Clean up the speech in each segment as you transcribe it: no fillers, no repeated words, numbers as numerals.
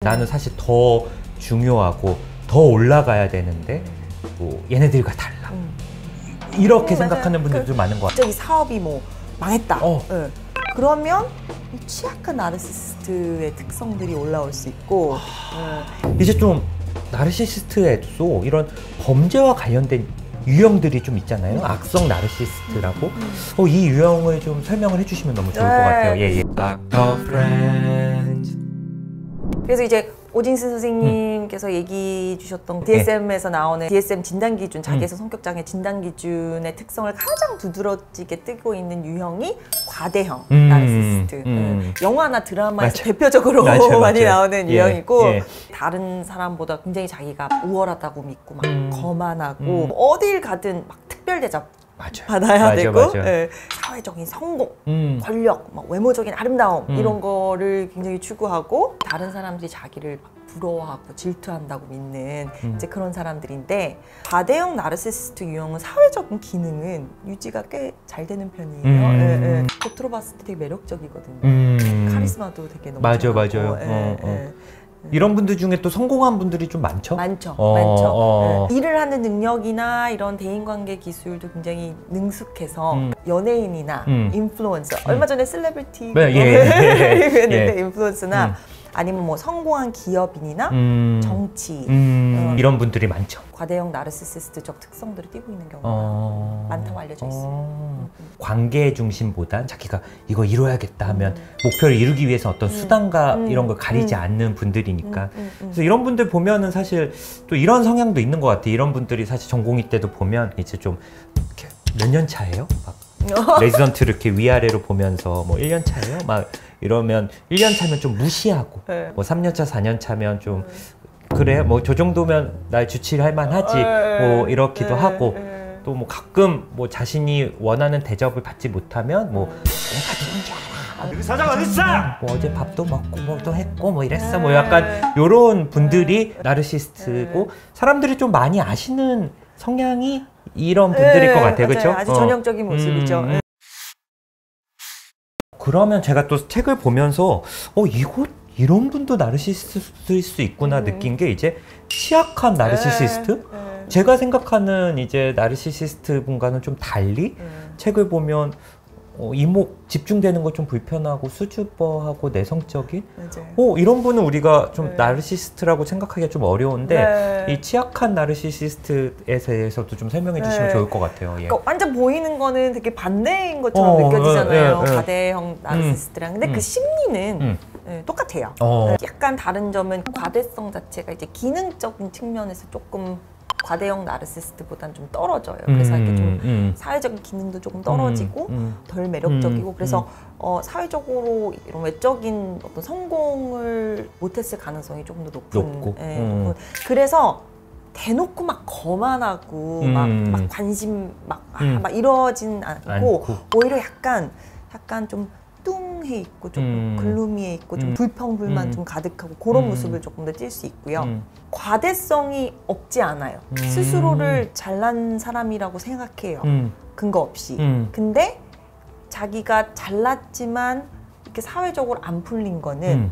나는 사실 더 중요하고 더 올라가야 되는데 뭐 얘네들과 달라. 이렇게 생각하는 분들도 많은 것 같아요. 갑자기 사업이 뭐 망했다. 네. 그러면 취약한 나르시시스트의 특성들이 올라올 수 있고 이제 좀 나르시시스트에도 이런 범죄와 관련된 유형들이 좀 있잖아요. 악성 나르시시스트라고. 이 유형을 좀 설명을 해주시면 너무 좋을 것 같아요. 예. 그래서 이제 오진스 선생님께서 얘기해 주셨던 DSM에서 나오는 DSM 진단기준, 자기에서 성격장애 진단기준의 특성을 가장 두드러지게 뜨고 있는 유형이 과대형 나르시시스트. 영화나 드라마에서 대표적으로 많이 나오는 유형이고 다른 사람보다 굉장히 자기가 우월하다고 믿고 막 거만하고 어딜 가든 막 특별 대접 받아야 되고 사회적인 성공, 권력, 막 외모적인 아름다움 이런 거를 굉장히 추구하고 다른 사람들이 자기를 막 부러워하고 질투한다고 믿는 이제 그런 사람들인데 과대형 나르시시스트 유형은 사회적인 기능은 유지가 꽤 잘 되는 편이에요. 겉으로 봤을 때 되게 매력적이거든요. 카리스마도 되게 넘쳐나고. 맞아요. 이런 분들 중에 또 성공한 분들이 좀 많죠? 많죠. 일을 하는 능력이나 이런 대인관계 기술도 굉장히 능숙해서 연예인이나 인플루언서, 얼마 전에 셀레브리티 했는데 인플루언서나 아니면 뭐 성공한 기업인이나 정치 이런 분들이 많죠. 과대형 나르시시스트적 특성들을 띠고 있는 경우가 많다고 알려져 있어요. 관계 중심보단 자기가 이거 이뤄야겠다 하면 목표를 이루기 위해서 어떤 수단과 이런 걸 가리지 않는 분들이니까 그래서 이런 분들 보면은 사실 또 이런 성향도 있는 것 같아요. 이런 분들이 사실 전공의 때도 보면 이제 좀 몇 년 차예요? 막 레지던트를 이렇게 위아래로 보면서 뭐 1년 차예요? 막 이러면 1년 차면 좀 무시하고 뭐 3년 차, 4년 차면 좀 그래 뭐 저 정도면 날 주치할 만하지 뭐 이렇기도 하고 또 뭐 가끔 뭐 자신이 원하는 대접을 받지 못하면 뭐 내가 누군지 알아. 그 사장 어딨어? 뭐 어제 밥도 먹고 뭐 또 했고 뭐 이랬어 뭐 약간 요런 분들이 나르시시스트고 사람들이 좀 많이 아시는 성향이 이런 분들일 것 같아요. 그렇죠? 아주 전형적인 모습이죠. 그러면 제가 또 책을 보면서 이런 분도 나르시시스트일 수 있구나 느낀 게 이제 취약한 나르시시스트? 제가 생각하는 이제 나르시시스트 분과는 좀 달리 책을 보면 이목 집중되는 거 좀 불편하고 수줍어하고 내성적인 이런 분은 우리가 좀 나르시시스트라고 생각하기가 좀 어려운데 이 취약한 나르시시스트에 대해서도 좀 설명해 주시면 좋을 것 같아요. 그러니까 완전 보이는 거는 되게 반대인 것처럼 느껴지잖아요. 과대형 나르시시스트랑. 근데 그 심리는 똑같아요. 약간 다른 점은 과대성 자체가 이제 기능적인 측면에서 조금 과대형 나르시시스트보다는 좀 떨어져요. 그래서 이렇게 좀 사회적인 기능도 조금 떨어지고 덜 매력적이고 그래서 사회적으로 이런 외적인 어떤 성공을 못했을 가능성이 조금 더 높은. 그래서 대놓고 막 거만하고 막 관심 막 이러진 않고 오히려 약간 좀 뚱해 있고 좀 글루미해 있고 좀 불평불만 좀 가득하고 그런 모습을 조금 더 띌 수 있고요. 과대성이 없지 않아요. 스스로를 잘난 사람이라고 생각해요. 근거 없이. 근데 자기가 잘났지만 이렇게 사회적으로 안 풀린 거는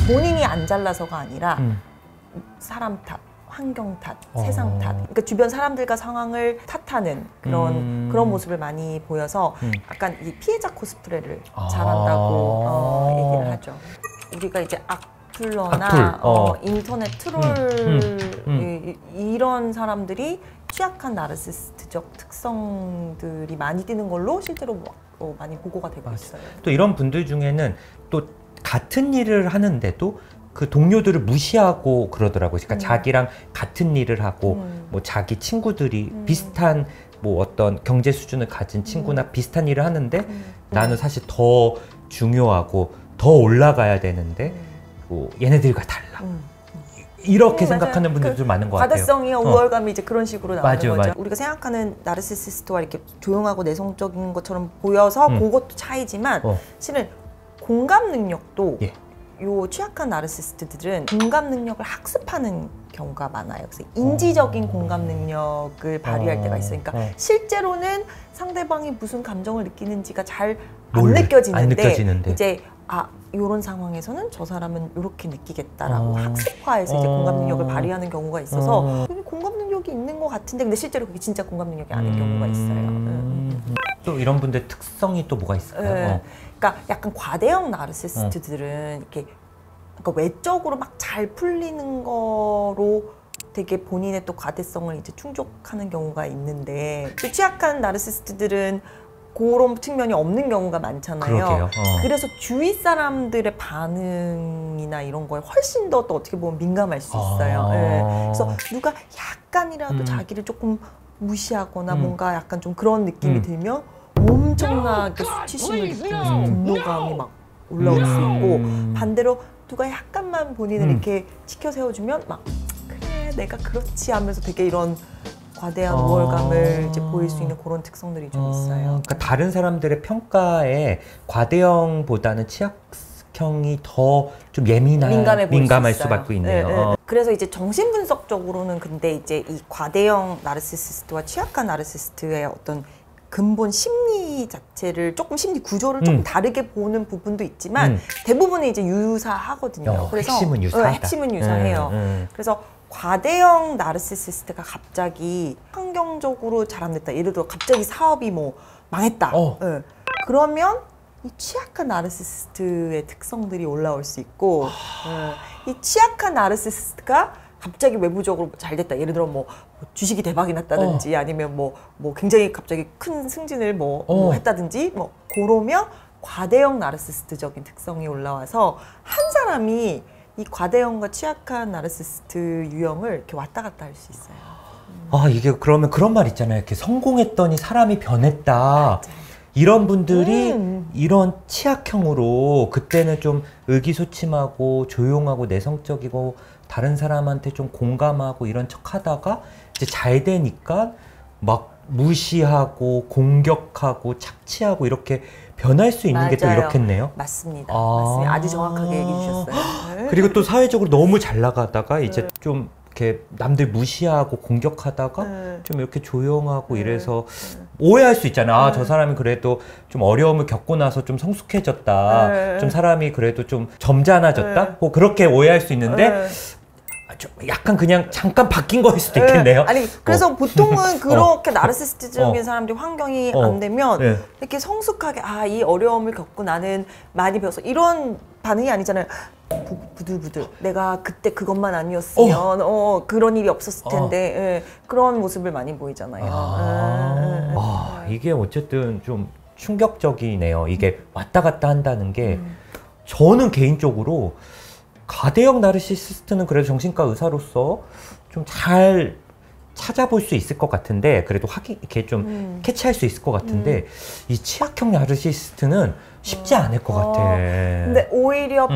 본인이 안 잘나서가 아니라 사람 탓, 환경 탓, 세상 탓. 그러니까 주변 사람들과 상황을 탓하는 그런 모습을 많이 보여서 약간 이 피해자 코스프레를 잘한다고 얘기를 하죠. 우리가 이제 악플러나 인터넷 트롤 이런 사람들이 취약한 나르시시스트적 특성들이 많이 띄는 걸로 실제로 많이 보고가 되고 있어요. 또 이런 분들 중에는 또 같은 일을 하는데도 그 동료들을 무시하고 그러더라고요. 그러니까 자기랑 같은 일을 하고 뭐 자기 친구들이 비슷한 뭐 어떤 경제 수준을 가진 친구나 비슷한 일을 하는데 나는 사실 더 중요하고 더 올라가야 되는데 뭐 얘네들과 달라. 이렇게 생각하는 분들도 좀 많은 것 같아요. 과대성이나 우월감이 이제 그런 식으로 나오는 거죠. 우리가 생각하는 나르시시스트와 이렇게 조용하고 내성적인 것처럼 보여서 그것도 차이지만 실은 공감 능력도 요 취약한 나르시시스트들은 공감 능력을 학습하는 경우가 많아요. 그래서 인지적인 공감 능력을 발휘할 때가 있어요. 그러니까 실제로는 상대방이 무슨 감정을 느끼는지가 잘 안 느껴지는데 이제 아, 이런 상황에서는 저 사람은 이렇게 느끼겠다라고 학습화해서 이제 공감 능력을 발휘하는 경우가 있어서 공감 능력이 있는 것 같은데 근데 실제로 그게 진짜 공감 능력이 아닌 경우가 있어요. 또 이런 분들 특성이 또 뭐가 있을까요? 네. 그러니까 약간 과대형 나르시시스트들은 이렇게 그러니까 외적으로 막 잘 풀리는 거로 되게 본인의 또 과대성을 이제 충족하는 경우가 있는데 또 취약한 나르시시스트들은 그런 측면이 없는 경우가 많잖아요. 그래서 주위 사람들의 반응이나 이런 거에 훨씬 더 또 어떻게 보면 민감할 수 있어요. 네. 그래서 누가 약간이라도 자기를 조금 무시하거나 뭔가 약간 좀 그런 느낌이 들면 엄청나게 수치심을 느끼면서 분노감이 막 올라올 수 있고 반대로 누가 약간만 본인을 이렇게 치켜 세워주면 막 그래 내가 그렇지 하면서 되게 이런 과대한 우월감을 이제 보일 수 있는 그런 특성들이 좀 있어요. 그러니까 다른 사람들의 평가에 과대형보다는 취약형이 더 좀 민감할 수밖에 있네요. 네, 네. 그래서 이제 정신분석적으로는 근데 이제 이 과대형 나르시시스트와 취약한 나르시시스트의 어떤 근본 심리 자체를 조금 심리 구조를 조금 다르게 보는 부분도 있지만 대부분은 이제 유사하거든요. 그래서 핵심은 유사하다. 핵심은 유사해요. 그래서 과대형 나르시시스트가 갑자기 환경적으로 잘 안 됐다. 예를 들어 갑자기 사업이 뭐 망했다. 네. 그러면 이 취약한 나르시시스트의 특성들이 올라올 수 있고 이 취약한 나르시시스트가 갑자기 외부적으로 잘 됐다. 예를 들어 뭐 주식이 대박이 났다든지 아니면 뭐 굉장히 갑자기 큰 승진을 뭐 했다든지 뭐 그러면 과대형 나르시시스트적인 특성이 올라와서 한 사람이 이 과대형과 취약한 나르시시스트 유형을 이렇게 왔다 갔다 할 수 있어요. 아, 이게 그러면 그런 말 있잖아요. 이렇게 성공했더니 사람이 변했다. 맞아요. 이런 분들이 이런 취약형으로 그때는 좀 의기소침하고 조용하고 내성적이고 다른 사람한테 좀 공감하고 이런 척 하다가 이제 잘 되니까 막 무시하고 공격하고 착취하고 이렇게 변할 수 있는 게 또 이렇겠네요. 맞습니다. 맞습니다. 아주 정확하게 얘기해 주셨어요. 그리고 또 사회적으로 너무 잘 나가다가 이제 좀 이렇게 남들 무시하고 공격하다가 좀 이렇게 조용하고 이래서 오해할 수 있잖아. 아, 저 사람이 그래도 좀 어려움을 겪고 나서 좀 성숙해졌다. 좀 사람이 그래도 좀 점잖아졌다. 뭐 그렇게 오해할 수 있는데 좀 약간 그냥 잠깐 바뀐 거일 수도 있겠네요. 아니 그래서 보통은 그렇게 나르시시스트적인 사람들이 환경이 안 되면 이렇게 성숙하게 아, 이 어려움을 겪고 나는 많이 배워서 이런 반응이 아니잖아요. 부들부들 내가 그때 그것만 아니었으면 그런 일이 없었을 텐데 그런 모습을 많이 보이잖아요. 이게 어쨌든 좀 충격적이네요. 이게 왔다 갔다 한다는 게 저는 개인적으로 과대형 나르시시스트는 그래도 정신과 의사로서 좀 잘 찾아볼 수 있을 것 같은데 그래도 이렇게 좀 캐치할 수 있을 것 같은데 이 취약형 나르시시스트는 쉽지 않을 것 같아. 근데 오히려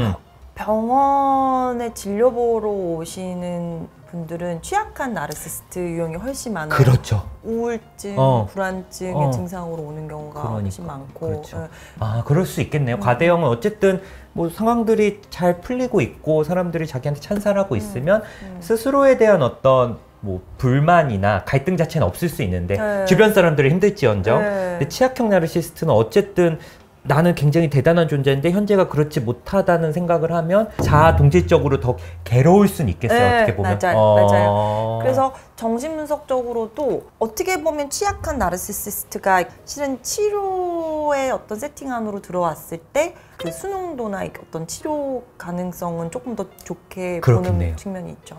병원에 진료 보러 오시는 분들은 취약한 나르시시스트 유형이 훨씬 많아요. 그렇죠. 우울증, 불안증의 증상으로 오는 경우가 훨씬 많고. 그렇죠. 아, 그럴 수 있겠네요. 과대형은 어쨌든 뭐 상황들이 잘 풀리고 있고 사람들이 자기한테 찬사하고 있으면 스스로에 대한 어떤 뭐 불만이나 갈등 자체는 없을 수 있는데 주변 사람들이 힘들지언정 근데 취약형 나르시시스트는 어쨌든 나는 굉장히 대단한 존재인데 현재가 그렇지 못하다는 생각을 하면 자아 동질적으로 더 괴로울 수는 있겠어요. 어떻게 보면. 맞아요. 그래서 정신분석적으로도 어떻게 보면 취약한 나르시시스트가 실은 치료의 어떤 세팅 안으로 들어왔을 때 그 수능도나 어떤 치료 가능성은 조금 더 좋게 보는 측면이 있죠.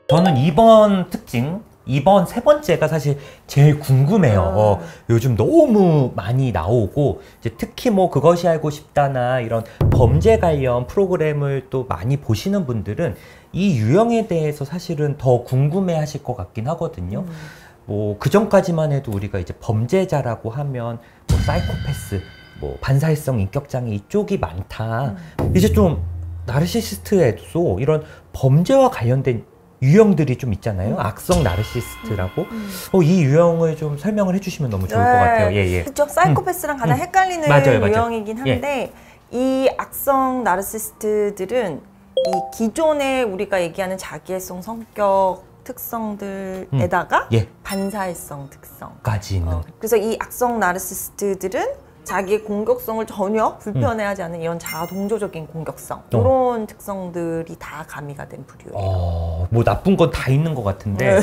저는 이번 특징 이번 세 번째가 사실 제일 궁금해요. 요즘 너무 많이 나오고 이제 특히 뭐 그것이 알고 싶다나 이런 범죄 관련 프로그램을 또 많이 보시는 분들은 이 유형에 대해서 사실은 더 궁금해 하실 것 같긴 하거든요. 뭐 그전까지만 해도 우리가 이제 범죄자라고 하면 뭐 사이코패스, 뭐 반사회성 인격장애 이쪽이 많다. 이제 좀 나르시시스트에도 이런 범죄와 관련된 유형들이 좀 있잖아요. 악성 나르시시스트라고. 이 유형을 좀 설명을 해주시면 너무 좋을 것 같아요. 그렇죠. 사이코패스랑 가장 헷갈리는 유형이긴 한데 이 악성 나르시시스트들은 이 기존에 우리가 얘기하는 자기애성 성격 특성들에다가 반사회성 특성까지 있는. 그래서 이 악성 나르시시스트들은 자기의 공격성을 전혀 불편해하지 않는 이런 자아동조적인 공격성 이런 특성들이 다 가미가 된 부류예요. 뭐 나쁜 건 다 있는 것 같은데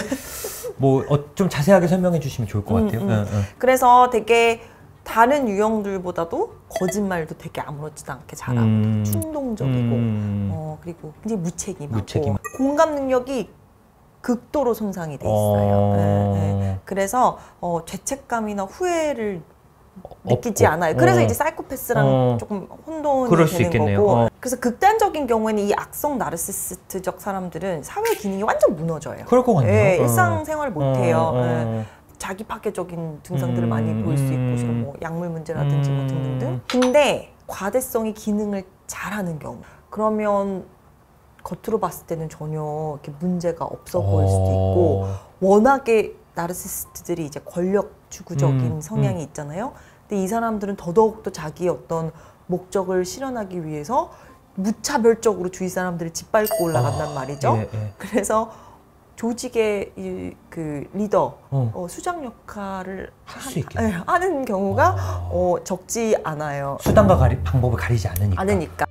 뭐 좀 자세하게 설명해 주시면 좋을 것 같아요. 그래서 되게 다른 유형들보다도 거짓말도 되게 아무렇지도 않게 잘하고 충동적이고 그리고 굉장히 무책임하고 공감 능력이 극도로 손상이 돼 있어요. 그래서 죄책감이나 후회를 느끼지 않아요. 그래서 이제 사이코패스랑 조금 혼돈이 되는 거고. 그래서 극단적인 경우에는 이 악성 나르시시스트적 사람들은 사회 기능이 완전 무너져요. 그럴 것 같네요. 일상생활을 못해요. 자기 파괴적인 증상들을 많이 보일 수 있고, 뭐 약물 문제라든지 뭐 등등등. 근데 과대성이 기능을 잘하는 경우, 그러면 겉으로 봤을 때는 전혀 이렇게 문제가 없어 보일 수도 있고, 워낙에 나르시시스트들이 이제 권력 추구적인 성향이 있잖아요. 근데 이 사람들은 더더욱더 자기의 어떤 목적을 실현하기 위해서 무차별적으로 주위 사람들을 짓밟고 올라간단 말이죠. 그래서 조직의 그 리더, 수장 역할을 하는 경우가 적지 않아요. 수단과 방법을 가리지 않으니까.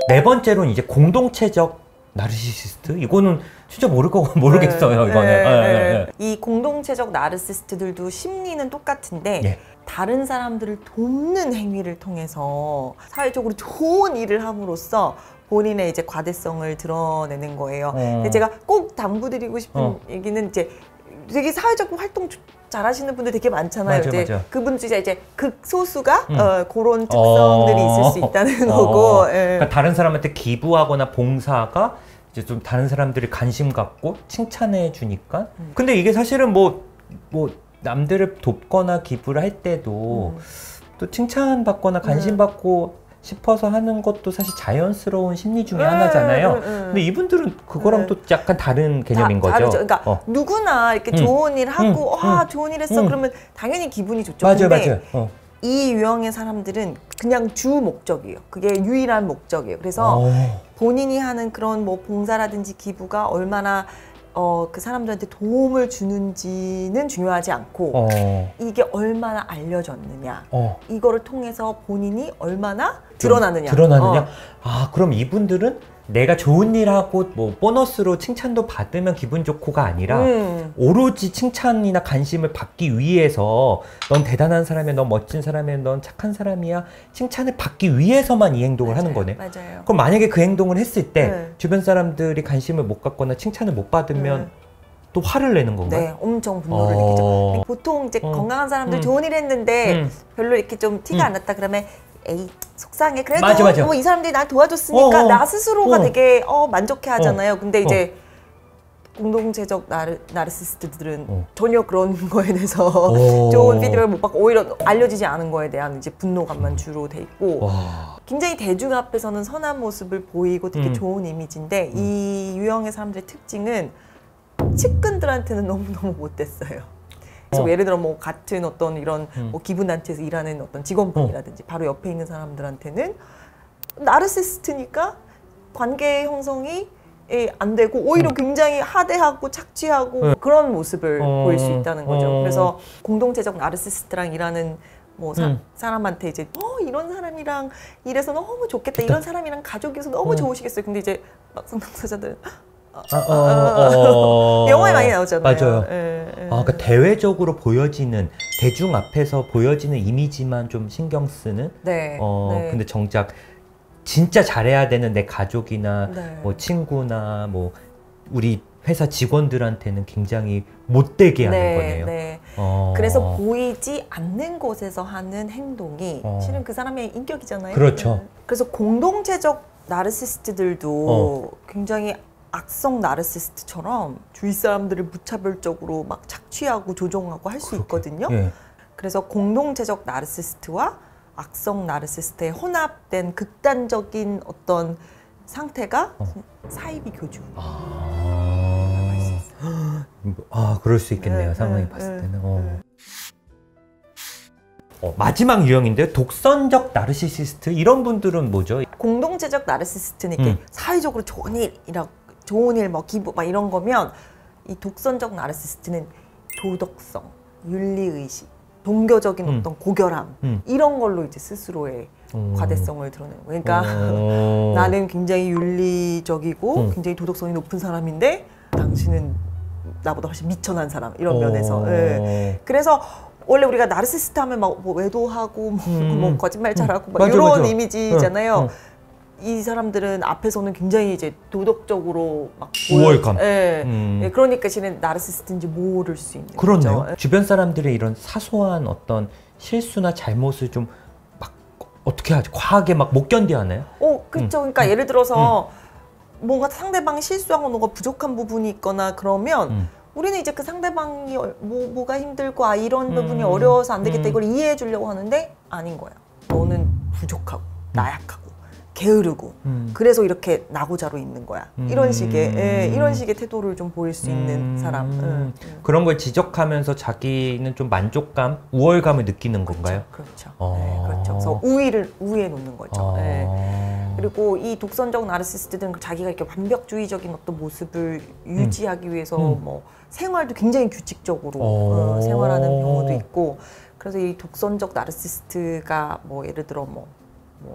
네 번째로는 이제 공동체적 나르시시스트? 이거는 진짜 모르겠어요. 이거는. 이 공동체적 나르시시스트들도 심리는 똑같은데 다른 사람들을 돕는 행위를 통해서 사회적으로 좋은 일을 함으로써 본인의 이제 과대성을 드러내는 거예요. 근데 제가 꼭 당부드리고 싶은 얘기는 이제 되게 사회적 활동 잘하시는 분들 되게 많잖아요. 맞아. 그분들 이제 극소수가 그런 특성들이 있을 수 있다는 거고. 그러니까 다른 사람한테 기부하거나 봉사가 이제 좀 다른 사람들이 관심 갖고 칭찬해 주니까. 근데 이게 사실은 뭐 남들을 돕거나 기부를 할 때도 또 칭찬받거나 관심 받고 싶어서 하는 것도 사실 자연스러운 심리 중에 하나잖아요. 근데 이분들은 그거랑 또 약간 다른 개념인 거죠. 다르죠. 그러니까 누구나 이렇게 좋은 일 하고 좋은 일 했어 그러면 당연히 기분이 좋죠. 맞아요. 이 유형의 사람들은 그냥 주 목적이에요. 그게 유일한 목적이에요. 그래서 본인이 하는 그런 뭐 봉사라든지 기부가 얼마나 그 사람들한테 도움을 주는지는 중요하지 않고 이게 얼마나 알려졌느냐 이거를 통해서 본인이 얼마나 드러나느냐. 그럼 이분들은 내가 좋은 일 하고 뭐 보너스로 칭찬도 받으면 기분 좋고가 아니라 오로지 칭찬이나 관심을 받기 위해서 넌 대단한 사람이야, 넌 멋진 사람이야, 넌 착한 사람이야 칭찬을 받기 위해서만 이 행동을 하는 거네. 맞아요. 그럼 만약에 그 행동을 했을 때 주변 사람들이 관심을 못 갖거나 칭찬을 못 받으면 또 화를 내는 건가요? 네, 엄청 분노를 느끼죠. 보통 이제 건강한 사람들 좋은 일 했는데 별로 이렇게 좀 티가 안 났다 그러면 에이 속상해. 그래도 맞아. 뭐 이 사람들이 날 도와줬으니까 나 스스로가 되게 만족해 하잖아요. 근데 이제 공동체적 나르시시스트들은 전혀 그런 거에 대해서 좋은 피드백을 못 받고 오히려 알려지지 않은 거에 대한 이제 분노감만 주로 돼 있고 굉장히 대중 앞에서는 선한 모습을 보이고 되게 좋은 이미지인데 이 유형의 사람들의 특징은 측근들한테는 너무너무 못됐어요. 그래서 예를 들어 뭐 같은 어떤 이런 뭐 기부단체에서 일하는 어떤 직원분이라든지 바로 옆에 있는 사람들한테는 나르시시스트니까 관계 형성이 안 되고 오히려 굉장히 하대하고 착취하고 그런 모습을 보일 수 있다는 거죠. 그래서 공동체적 나르시시스트랑 일하는 뭐 사람한테 이제 이런 사람이랑 일해서 너무 좋겠다. 이런 사람이랑 가족이어서 너무 좋으시겠어요. 근데 이제 막상 당사자들은 영화에 많이 나오잖아요. 맞아요. 그러니까 대외적으로 보여지는 대중 앞에서 보여지는 이미지만 좀 신경 쓰는. 근데 정작 진짜 잘해야 되는 내 가족이나 뭐 친구나 뭐 우리 회사 직원들한테는 굉장히 못되게 하는 거네요. 그래서 보이지 않는 곳에서 하는 행동이 실은 그 사람의 인격이잖아요. 그렇죠. 그래서 공동체적 나르시시스트들도 굉장히 악성 나르시시스트처럼 주위 사람들을 무차별적으로 막 착취하고 조종하고 할 수 있거든요. 그래서 공동체적 나르시시스트와 악성 나르시시스트의 혼합된 극단적인 어떤 상태가 사이비 교주. 그럴 수 있겠네요. 상황이 봤을 때는. 마지막 유형인데요. 독선적 나르시시스트 이런 분들은 뭐죠? 공동체적 나르시시스트는 이렇게 사회적으로 좋은 일, 뭐 기부, 막 이런 거면 이 독선적 나르시시스트는 도덕성, 윤리의식 동교적인 어떤 고결함 이런 걸로 이제 스스로의 과대성을 드러내는 거예요. 그러니까 나는 굉장히 윤리적이고 굉장히 도덕성이 높은 사람인데 당신은 나보다 훨씬 미천한 사람 이런 면에서. 예. 그래서 원래 우리가 나르시시스트 하면 막 뭐 외도하고 뭐 거짓말 잘하고 막 이런 이미지잖아요. 이 사람들은 앞에서는 굉장히 이제 도덕적으로 막 우월감. 예. 예. 그러니까 실은 나르시시스트인지 모를 수 있는 그렇네요. 거죠. 주변 사람들의 이런 사소한 어떤 실수나 잘못을 좀 막 어떻게 하지? 과하게 막 못 견뎌하나요? 그렇죠. 그러니까 예를 들어서 뭔가 상대방이 실수하고 뭔가 부족한 부분이 있거나 그러면 우리는 이제 그 상대방이 뭐가 힘들고 이런 부분이 어려워서 안 되겠다 이걸 이해해 주려고 하는데 아닌 거야. 너는 부족하고 나약하고 게으르고 그래서 이렇게 나고자로 있는 거야. 이런 식의 태도를 좀 보일 수 있는 사람. 그런 걸 지적하면서 자기는 좀 만족감, 우월감을 느끼는 건가요? 그렇죠. 네, 그렇죠. 그래서 우위에 놓는 거죠. 네. 그리고 이 독선적 나르시시스트들은 자기가 이렇게 완벽주의적인 어떤 모습을 유지하기 위해서 뭐 생활도 굉장히 규칙적으로 생활하는 경우도 있고, 그래서 이 독선적 나르시시스트가 뭐 예를 들어 뭐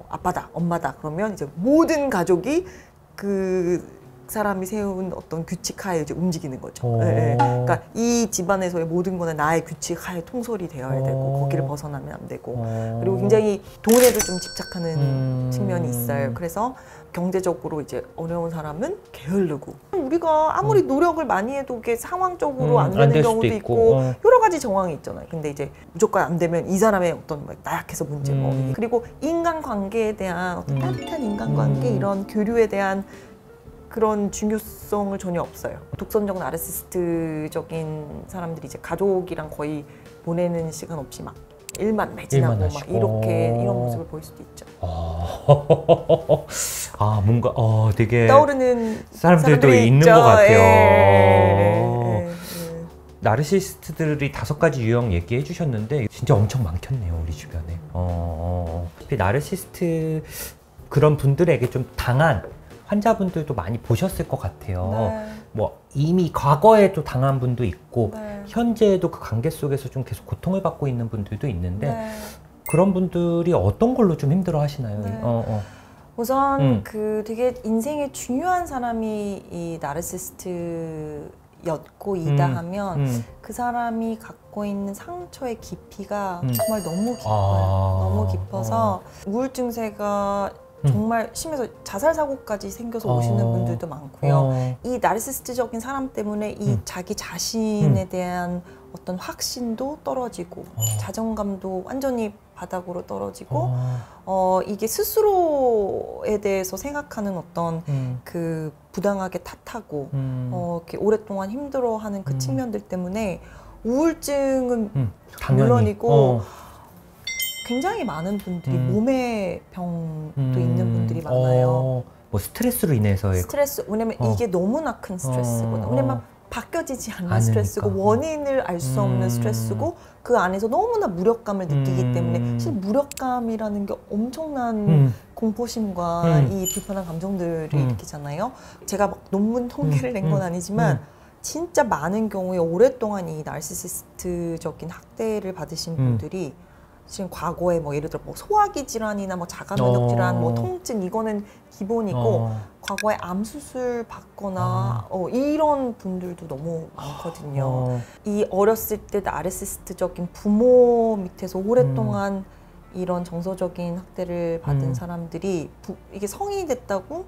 아빠다, 엄마다 그러면 이제 모든 가족이 그 사람이 세운 어떤 규칙 하에 이제 움직이는 거죠. 그러니까 이 집안에서의 모든 거는 나의 규칙 하에 통솔이 되어야 되고 거기를 벗어나면 안 되고, 그리고 굉장히 돈에도 좀 집착하는 측면이 있어요. 그래서 경제적으로 이제 어려운 사람은 게으르고, 우리가 아무리 노력을 많이 해도 이게 상황적으로 안 되는 경우도 있고 여러 가지 정황이 있잖아요. 근데 이제 무조건 안 되면 이 사람의 어떤 나약해서 문제 그리고 인간관계에 대한 어떤 따뜻한 인간관계 이런 교류에 대한 그런 중요성을 전혀 없어요. 독선적 나르시시스트적인 사람들이 이제 가족이랑 거의 보내는 시간 없이 막 일만 매진하고 막 이렇게 이런 모습을 보일 수도 있죠. 뭔가 되게 떠오르는 사람들도 있는 있죠. 것 같아요. 나르시시스트들이 5가지 유형 얘기해 주셨는데 진짜 엄청 많겠네요, 우리 주변에. 나르시시스트 그런 분들에게 좀 당한 환자분들도 많이 보셨을 것 같아요. 네. 뭐 이미 과거에도 당한 분도 있고 네. 현재에도 그 관계 속에서 좀 계속 고통을 받고 있는 분들도 있는데 네. 그런 분들이 어떤 걸로 좀 힘들어 하시나요? 네. 우선 그 되게 인생에 중요한 사람이 이 나르시시스트였고 이다 하면 그 사람이 갖고 있는 상처의 깊이가 정말 너무 깊어요. 너무 깊어서 우울증세가 정말 심해서 자살 사고까지 생겨서 오시는 분들도 많고요. 이 나르시시스트적인 사람 때문에 이 자기 자신에 대한 어떤 확신도 떨어지고 자존감도 완전히 바닥으로 떨어지고 이게 스스로에 대해서 생각하는 어떤 그 부당하게 탓하고 이렇게 오랫동안 힘들어하는 그 측면들 때문에 우울증은 물론이고 굉장히 많은 분들이 몸의 병도 있는 분들이 많아요. 뭐 스트레스로 인해서의 왜냐면 이게 너무나 큰 스트레스거든요. 왜냐면 바뀌어지지 않는 스트레스고 원인을 알 수 없는 스트레스고 그 안에서 너무나 무력감을 느끼기 때문에 사실 무력감이라는 게 엄청난 공포심과 이 불편한 감정들을 일으키잖아요. 제가 막 논문 통계를 낸 건 아니지만 진짜 많은 경우에 오랫동안 이 나르시시스트적인 학대를 받으신 분들이 지금 과거에 뭐 예를 들어 뭐 소화기 질환이나 뭐 자가 면역 질환, 뭐 통증 이거는 기본이고 과거에 암 수술 받거나 이런 분들도 너무 많거든요. 이 어렸을 때 나르시시스트적인 부모 밑에서 오랫동안 이런 정서적인 학대를 받은 사람들이 이게 성인이 됐다고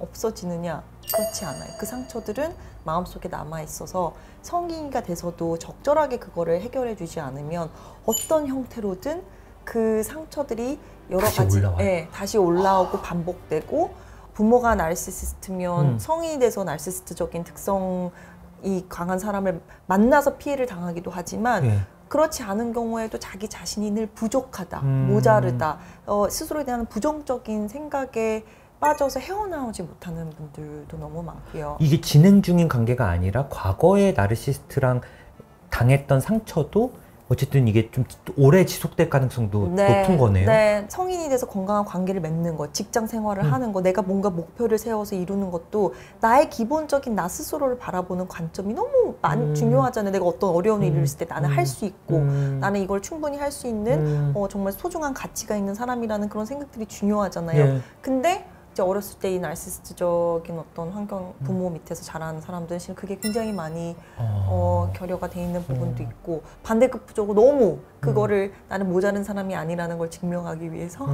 없어지느냐? 그렇지 않아요. 그 상처들은 마음속에 남아있어서 성인이가 돼서도 적절하게 그거를 해결해 주지 않으면 어떤 형태로든 그 상처들이 여러 가지 다시 올라오고 반복되고, 부모가 나르시시스트면 성인이 돼서 나르시시스트적인 특성이 강한 사람을 만나서 피해를 당하기도 하지만 그렇지 않은 경우에도 자기 자신이 늘 부족하다, 모자르다, 스스로에 대한 부정적인 생각에 빠져서 헤어나오지 못하는 분들도 너무 많고요. 이게 진행 중인 관계가 아니라 과거의 나르시스트랑 당했던 상처도 어쨌든 이게 좀 오래 지속될 가능성도 높은 거네요. 네, 성인이 돼서 건강한 관계를 맺는 것, 직장 생활을 하는 것, 내가 뭔가 목표를 세워서 이루는 것도 나의 기본적인 나 스스로를 바라보는 관점이 너무 중요하잖아요. 내가 어떤 어려운 일을 있을 때 나는 할 수 있고 나는 이걸 충분히 할 수 있는 정말 소중한 가치가 있는 사람이라는 그런 생각들이 중요하잖아요. 예. 근데 이제 어렸을 때 이 나르시스트적인 어떤 환경, 부모 밑에서 자라는 사람들은 실은 그게 굉장히 많이 결여가 돼 있는 부분도 있고, 반대급부적으로 너무 그거를 나는 모자른 사람이 아니라는 걸 증명하기 위해서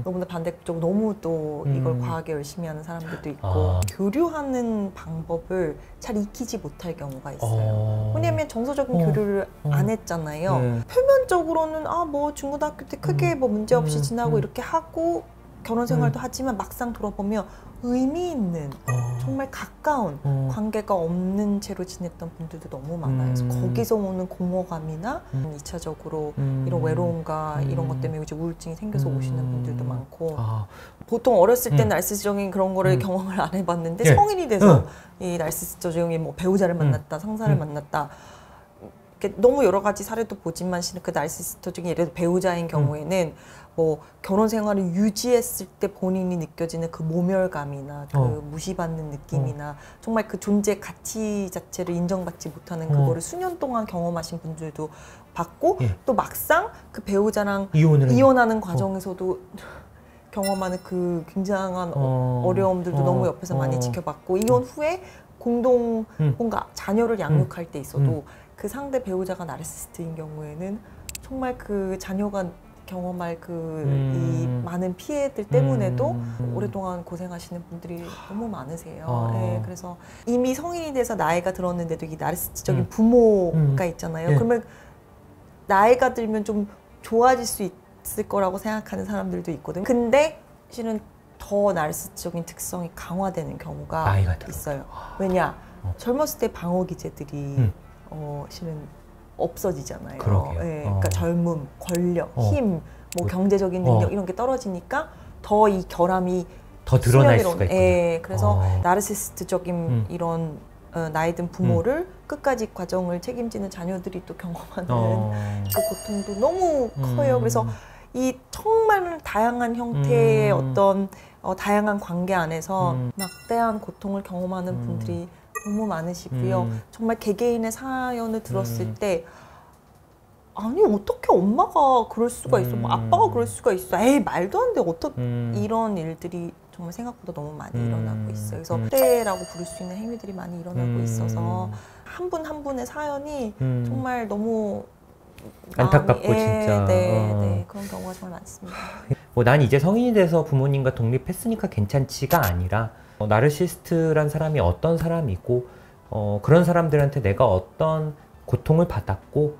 너무나 반대급부적으로 너무 또 이걸 과하게 열심히 하는 사람들도 있고, 교류하는 방법을 잘 익히지 못할 경우가 있어요. 왜냐면 정서적인 교류를 안 했잖아요. 표면적으로는 뭐 중고등학교 때 크게 뭐 문제 없이 지나고 이렇게 하고 결혼 생활도 하지만 막상 돌아보면 의미 있는 정말 가까운 관계가 없는 채로 지냈던 분들도 너무 많아요. 그래서 거기서 오는 공허감이나 2차적으로 이런 외로움과 이런 것 때문에 이제 우울증이 생겨서 오시는 분들도 많고, 보통 어렸을 때 나르시스적인 그런 거를 경험을 안 해봤는데 성인이 돼서 이 나르시스적인 뭐 배우자를 만났다, 상사를 만났다, 너무 여러 가지 사례도 보지만 실은 그 나르시스트적인 예를 들어 배우자인 경우에는 뭐 결혼 생활을 유지했을 때 본인이 느껴지는 그 모멸감이나 그 무시받는 느낌이나 정말 그 존재 가치 자체를 인정받지 못하는 그거를 수년 동안 경험하신 분들도 봤고, 또 막상 그 배우자랑 이혼하는 과정에서도 경험하는 그 굉장한 어려움들도 너무 옆에서 많이 지켜봤고, 이혼 후에 공동 뭔가 자녀를 양육할 때 있어도 그 상대 배우자가 나르시스트인 경우에는 정말 그 자녀가 경험할 이 많은 피해들 때문에도 오랫동안 고생하시는 분들이 너무 많으세요. 네, 그래서 이미 성인이 돼서 나이가 들었는데도 이 나르시스트적인 부모가 있잖아요. 그러면 나이가 들면 좀 좋아질 수 있을 거라고 생각하는 사람들도 있거든요. 근데 실은 더 나르시스트적인 특성이 강화되는 경우가 있어요. 왜냐? 젊었을 때 방어 기제들이 실은 없어지잖아요. 네, 그러니까 젊음, 권력, 힘, 뭐 경제적인 능력 이런 게 떨어지니까 더 이 결함이 더 드러날 수가 있구나. 그래서 나르시스트적인 이런 나이 든 부모를 끝까지 과정을 책임지는 자녀들이 또 경험하는 그 고통도 너무 커요. 그래서 이 정말 다양한 형태의 어떤 다양한 관계 안에서 막대한 고통을 경험하는 분들이 너무 많으시고요. 정말 개개인의 사연을 들었을 때 아니 어떻게 엄마가 그럴 수가 있어, 뭐 아빠가 그럴 수가 있어, 에이 말도 안 돼, 어떻게 이런 일들이 정말 생각보다 너무 많이 일어나고 있어요. 그래서 학대라고 부를 수 있는 행위들이 많이 일어나고 있어서 한 분 한 분의 사연이 정말 너무 안타깝고 진짜 그런 경우가 정말 많습니다. 뭐 난 이제 성인이 돼서 부모님과 독립했으니까 괜찮지가 아니라 나르시스트란 사람이 어떤 사람이고 그런 사람들한테 내가 어떤 고통을 받았고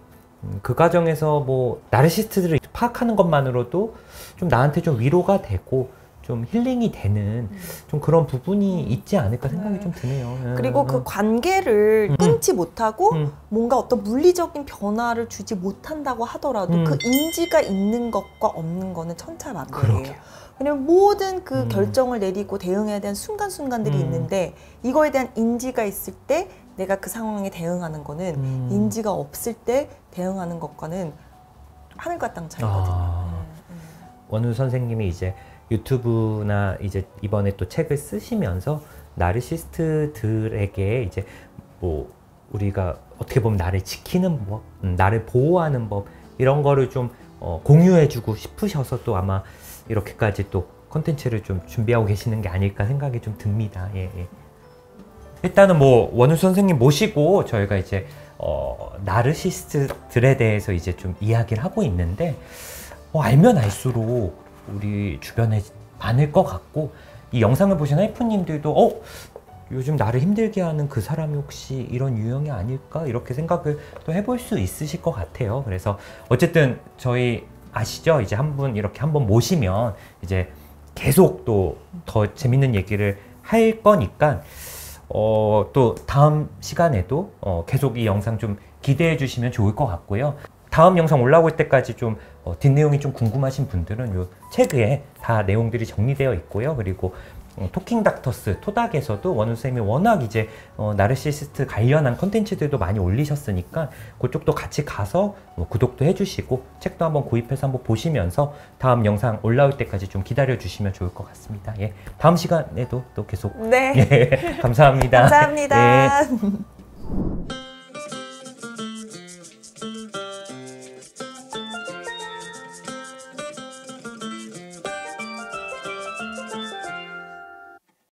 그 과정에서 뭐 나르시스트들을 파악하는 것만으로도 좀 나한테 좀 위로가 되고 좀 힐링이 되는 좀 그런 부분이 있지 않을까 생각이 좀 드네요. 그리고 그 관계를 끊지 못하고 뭔가 어떤 물리적인 변화를 주지 못한다고 하더라도 그 인지가 있는 것과 없는 거는 천차만별이에요. 왜냐면 모든 그 결정을 내리고 대응해야 되는 순간순간들이 있는데, 이거에 대한 인지가 있을 때 내가 그 상황에 대응하는 거는 인지가 없을 때 대응하는 것과는 하늘과 땅 차이거든요. 원우 선생님이 이제 유튜브나 이제 이번에 또 책을 쓰시면서 나르시스트들에게 이제 뭐 우리가 어떻게 보면 나를 지키는 법, 나를 보호하는 법 이런 거를 좀 공유해주고 싶으셔서 또 아마 이렇게까지 또 컨텐츠를 좀 준비하고 계시는 게 아닐까 생각이 좀 듭니다. 일단은 뭐 원우 선생님 모시고 저희가 이제 나르시스트들에 대해서 이제 좀 이야기를 하고 있는데 알면 알수록 우리 주변에 많을 것 같고, 이 영상을 보신 와이프님들도 요즘 나를 힘들게 하는 그 사람이 혹시 이런 유형이 아닐까 이렇게 생각을 또 해볼 수 있으실 것 같아요. 그래서 어쨌든 저희 아시죠? 이제 한 분 이렇게 한번 모시면 이제 계속 또 더 재밌는 얘기를 할 거니까 또 다음 시간에도 계속 이 영상 좀 기대해 주시면 좋을 것 같고요. 다음 영상 올라올 때까지 좀 뒷내용이 좀 궁금하신 분들은 요 책에 다 내용들이 정리되어 있고요. 그리고 토킹 닥터스 토닥에서도 원우 선생님이 워낙 이제 나르시시스트 관련한 컨텐츠들도 많이 올리셨으니까 그쪽도 같이 가서 구독도 해주시고 책도 한번 구입해서 한번 보시면서 다음 영상 올라올 때까지 좀 기다려 주시면 좋을 것 같습니다. 예, 다음 시간에도 또 계속 네. 예, 감사합니다. 감사합니다. 예.